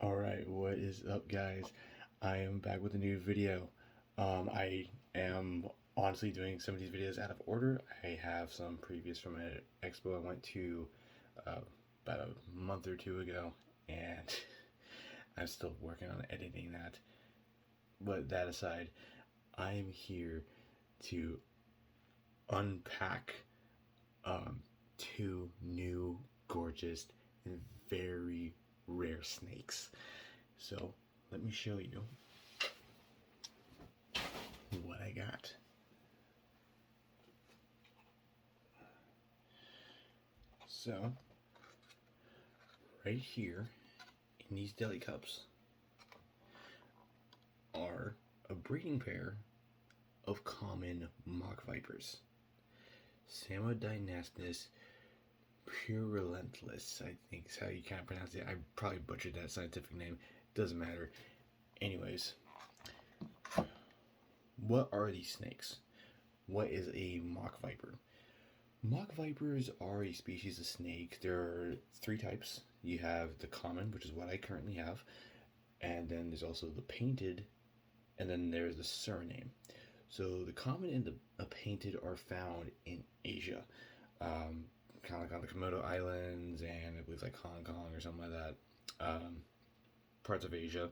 Alright, what is up, guys? I am back with a new video. I am honestly doing some of these videos out of order. I have some previous from an expo I went to uh, about a month or two ago, and I'm still working on editing that. But that aside, I am here to unpack um, two new, gorgeous, and very rare snakes. So let me show you what I got. So right here in these deli cups are a breeding pair of common mock vipers. Samodynastis purulentulus, I think is how you kind of pronounce it. I probably butchered that scientific name. Doesn't matter. Anyways, what are these snakes? What is a mock viper? Mock vipers are a species of snake. There are three types. You have the common, which is what I currently have, and then there's also the painted, and then there's the surname. So the common and the painted are found in Asia, kind of like on the Komodo Islands, and I believe like Hong Kong or something like that, parts of Asia,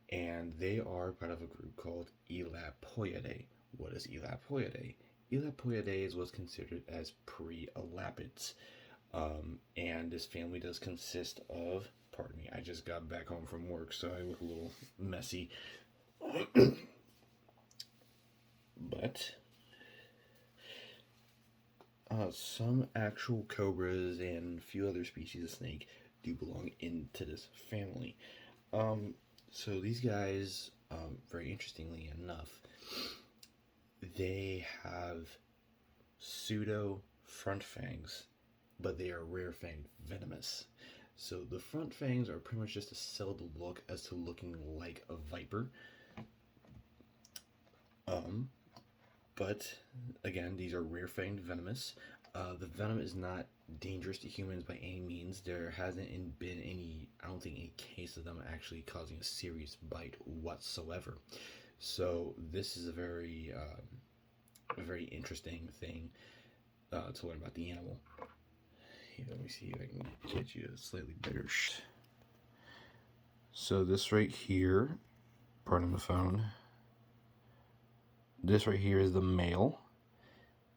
and they are part of a group called Elapoidae. What is Elapoidae? Elapoidae was considered as pre-elapids, and this family does consist of, pardon me, I just got back home from work, so I look a little messy. But some actual cobras and a few other species of snake do belong into this family. So these guys, very interestingly enough, they have pseudo front fangs, but they are rare fanged venomous. So the front fangs are pretty much just to sell the look as to looking like a viper. But again, these are rare fanged venomous. The venom is not dangerous to humans by any means. There hasn't been any, I don't think, any case of them actually causing a serious bite whatsoever. So this is a very interesting thing to learn about the animal. Here, let me see if I can get you a slightly bigger shot. So this right here, pardon the phone. This right here is the male.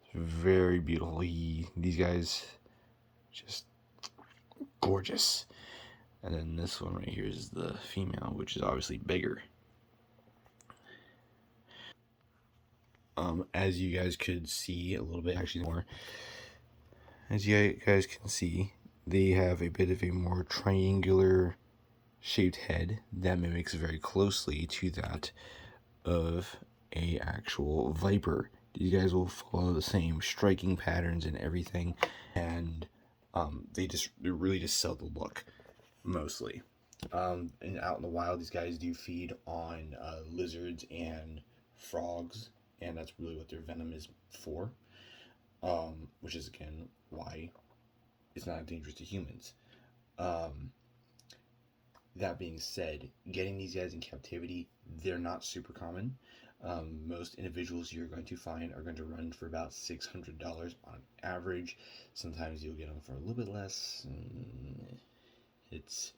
It's very beautiful. These guys, just gorgeous. And then this one right here is the female, which is obviously bigger. As you guys could see a little bit, actually more. As you guys can see, they have a bit of a more triangular shaped head that mimics very closely to that of a actual viper. These guys will follow the same striking patterns and everything, and they really just sell the look mostly. And out in the wild, these guys do feed on lizards and frogs, and that's really what their venom is for, which is again why it's not dangerous to humans. That being said, getting these guys in captivity, they're not super common. Most individuals you're going to find are going to run for about $600 on average. Sometimes you'll get them for a little bit less. It's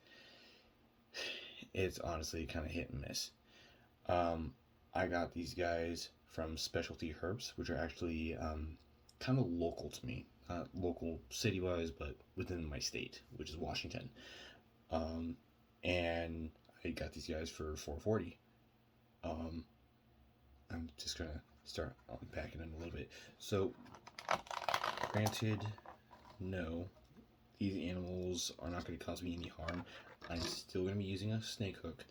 honestly kind of hit and miss. I got these guys from Specialty Herbs, which are actually kind of local to me. Not local city-wise, but within my state, which is Washington. And I got these guys for $440. I'm just gonna start unpacking them a little bit. So, granted, no, these animals are not going to cause me any harm. I'm still going to be using a snake hook,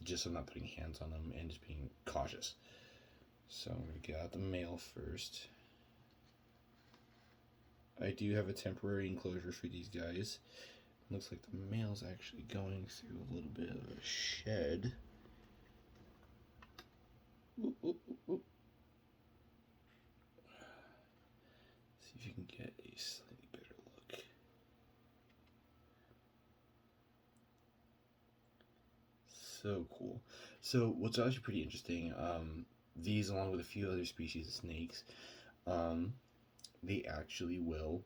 just so I'm not putting hands on them and just being cautious. So I'm going to get out the male first. I do have a temporary enclosure for these guys. Looks like the male's actually going through a little bit of a shed. Ooh, ooh, ooh, ooh. See if you can get a slightly better look. So cool. So what's actually pretty interesting, these along with a few other species of snakes, um, they actually will,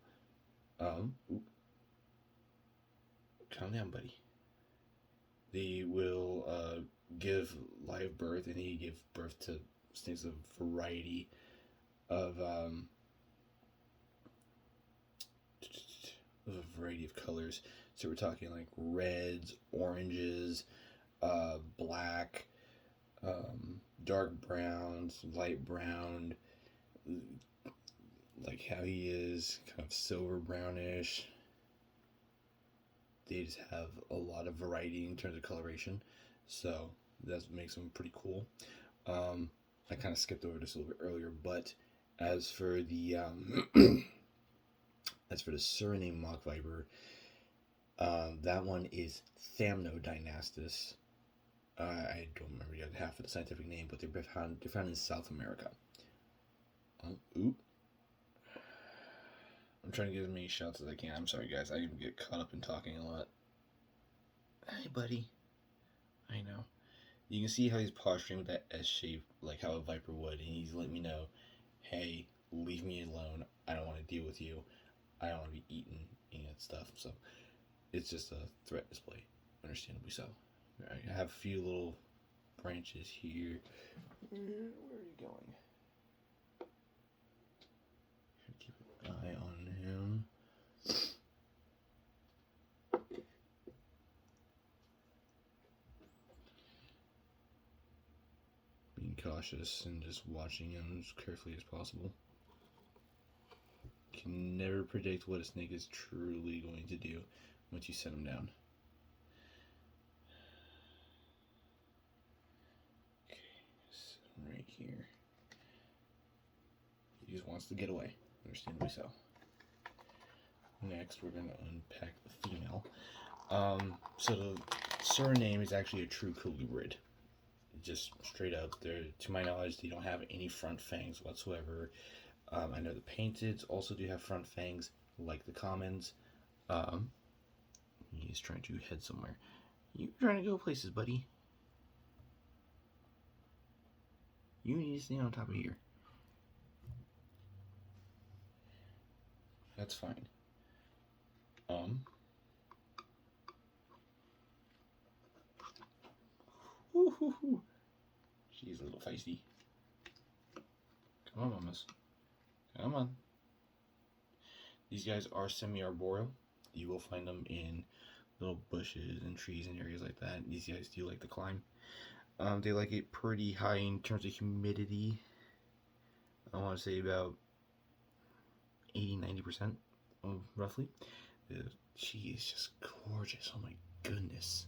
oop, calm down, buddy. They will give live birth, and they give birth to snakes of variety of colors. So we're talking like reds, oranges, black, dark browns, light brown, like how he is, kind of silver brownish. They just have a lot of variety in terms of coloration, so that makes them pretty cool. I kind of skipped over this a little bit earlier, but as for the as for the Suriname mock viper, that one is Thamnodynastus. I don't remember the other half of the scientific name, but they're found in South America. Oop. I'm trying to get as many shots as I can. I'm sorry, guys. I get caught up in talking a lot. Hey, buddy. I know. You can see how he's posturing with that S shape, like how a viper would, and he's letting me know, hey, leave me alone. I don't want to deal with you. I don't want to be eaten, any of that stuff. So it's just a threat display, understandably so. I have a few little branches here. Where are you going? Keep an eye on him. Being cautious and just watching him as carefully as possible. Can never predict what a snake is truly going to do once you set him down. Okay, sit right here. He just wants to get away, understandably so. Next, we're going to unpack the female. So the Suriname is actually a true colubrid. Just straight up, to my knowledge, they don't have any front fangs whatsoever. I know the painteds also do have front fangs, like the commons. He's trying to head somewhere. You're trying to go places, buddy. You need to stay on top of here. That's fine. She's a little feisty. Come on, mamas. Come on. These guys are semi-arboreal. You will find them in little bushes and trees and areas like that. These guys do like to climb. They like it pretty high in terms of humidity. I want to say about 80-90%, roughly. She is just gorgeous. Oh my goodness.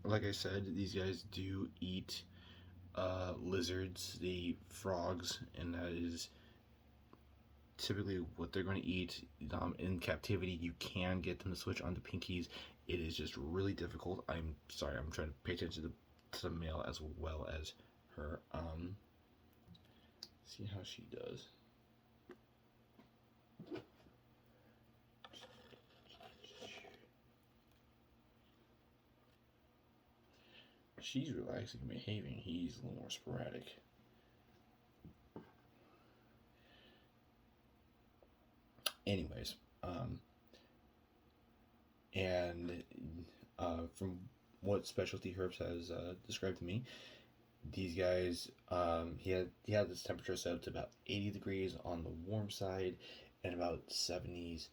Like I said, these guys do eat lizards, they eat frogs, and that is typically what they're going to eat. In captivity, you can get them to switch onto pinkies. It is just really difficult. I'm sorry, I'm trying to pay attention to the male as well as her. See how she does. She's relaxing and behaving. He's a little more sporadic. Anyways, from what Specialty Herbs has described to me, these guys, he had this temperature set up to about 80 degrees on the warm side and about 70s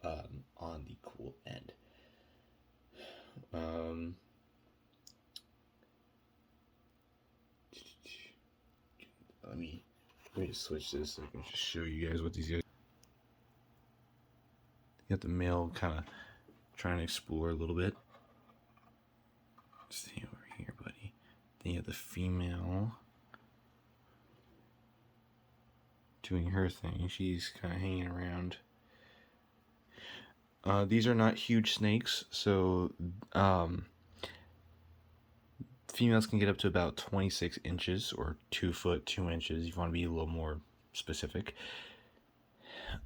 on the cool end. Let me just switch this so I can just show you guys what these guys. You got the male kind of trying to explore a little bit. Stay over here, buddy. Then you have the female doing her thing. She's kind of hanging around. These are not huge snakes, so females can get up to about 26 inches or 2 foot 2 inches. If you want to be a little more specific,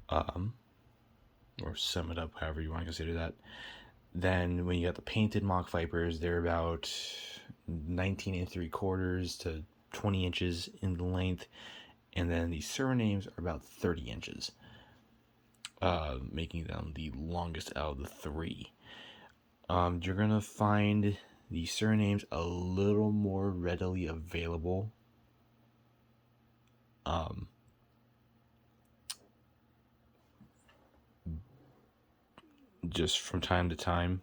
or sum it up however you want to consider that. Then when you got the painted mock vipers, they're about 19 3/4 to 20 inches in length, and then the surnames are about 30 inches, making them the longest out of the three. You're gonna find the surnames a little more readily available. Just from time to time,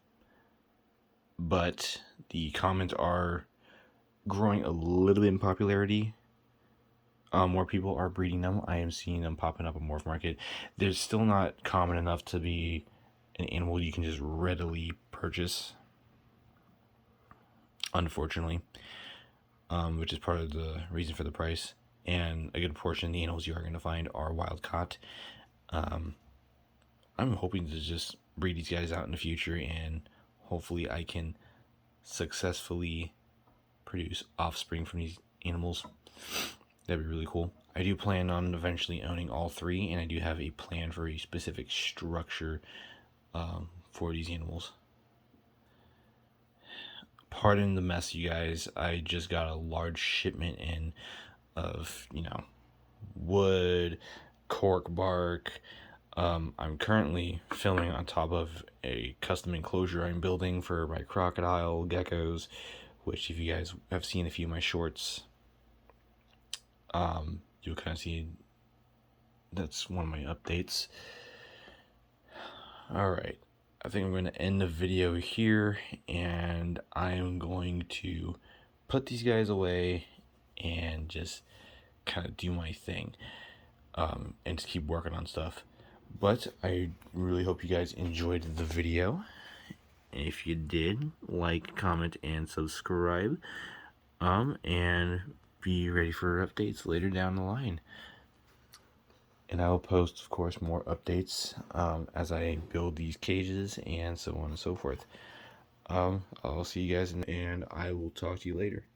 but the comments are growing a little bit in popularity. More people are breeding them. I am seeing them popping up on Morph Market. They're still not common enough to be an animal you can just readily purchase, unfortunately, which is part of the reason for the price. And a good portion of the animals you are going to find are wild caught. I'm hoping to just breed these guys out in the future, and hopefully I can successfully produce offspring from these animals. That'd be really cool. I do plan on eventually owning all three, and I do have a plan for a specific structure for these animals. Pardon the mess, you guys. I just got a large shipment in of, wood, cork bark. I'm currently filming on top of a custom enclosure I'm building for my crocodile geckos, which if you guys have seen a few of my shorts, you'll kind of see that's one of my updates. Alright, I think I'm going to end the video here, and I am going to put these guys away and just kind of do my thing, and just keep working on stuff. But I really hope you guys enjoyed the video. If you did, like, comment, and subscribe, and be ready for updates later down the line. And I will post, of course, more updates as I build these cages and so on and so forth. I'll see you guys, and I will talk to you later.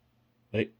Bye.